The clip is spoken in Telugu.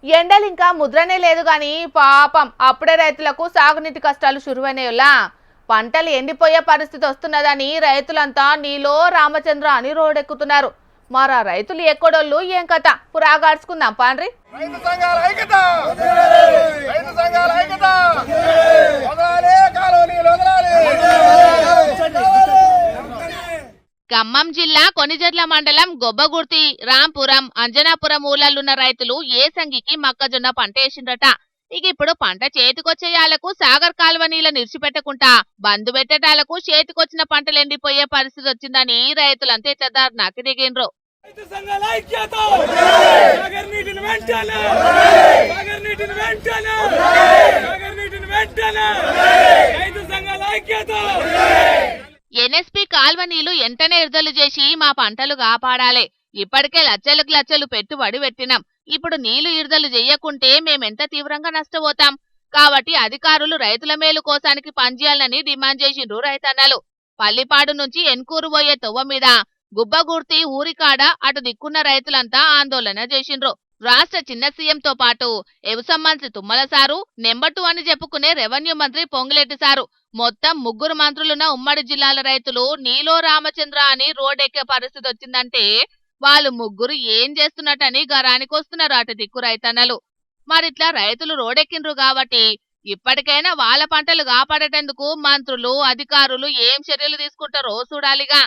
ఎండలు ఇంకా ముద్రనే లేదు గాని పాపం అప్పుడే రైతులకు సాగునీటి కష్టాలు షురువైనాయోలా పంటలు ఎండిపోయే పరిస్థితి వస్తున్నదని రైతులంతా నీలో రామచంద్ర అని రోడ్డెక్కుతున్నారు. మరా రైతులు ఎక్కడోళ్ళు ఏం కథ పురాగాడ్చుకుందాం పాండ్రి. ఖమ్మం జిల్లా కొనిజర్ల మండలం గొబ్బగుర్తి, రాంపురం, అంజనాపురం ఊర్లలున్న రైతులు ఏసంగికి మొక్కజొన్న పంట వేసిండ్రట. ఇక ఇప్పుడు పంట చేతికొచ్చేయాలకు సాగర్ కాలువ నీళ్ళ నిడిచిపెట్టకుండా బంధు పెట్టేటాలకు చేతికొచ్చిన పంటలు ఎండిపోయే పరిస్థితి వచ్చిందని రైతులంతా చెదార్నాకి దిగిండ్రు. ఎన్ఎస్పీ కాల్వ నీళ్లు ఎంటనే విడుదల చేసి మా పంటలు కాపాడాలి. ఇప్పటికే లక్షలకు లక్షలు పెట్టుబడి పెట్టినాం. ఇప్పుడు నీళ్లు విడుదల చెయ్యకుంటే మేమెంత తీవ్రంగా నష్టపోతాం. కాబట్టి అధికారులు రైతుల మేలు కోసానికి పనిచేయాలని డిమాండ్ చేసిండ్రు రైతన్నలు. పల్లిపాడు నుంచి ఎన్కూరు పోయే తొవ్వ మీద గుబ్బగుర్తి ఊరికాడ అటు దిక్కున్న రైతులంతా ఆందోళన చేసిండ్రు. రాష్ట్ర చిన్న సీఎంతో పాటు వ్యవసాయ మంత్రి తుమ్మల సారు, నెంబర్ 2 అని చెప్పుకునే రెవెన్యూ మంత్రి పొంగులేటి సారు, మొత్తం 3 మంత్రులున్న ఉమ్మడి జిల్లాల రైతులు నీలో రామచంద్ర అని రోడ్డెక్కే పరిస్థితి వచ్చిందంటే వాళ్ళు 3 ఏం చేస్తున్నట్టని గరానికి వస్తున్నారు అటు దిక్కు రైతన్నలు. మరిట్లా రైతులు రోడ్డెక్కిండ్రు కాబట్టి ఇప్పటికైనా వాళ్ళ పంటలు కాపాడేటందుకు మంత్రులు, అధికారులు ఏం చర్యలు తీసుకుంటారో చూడాలిగా.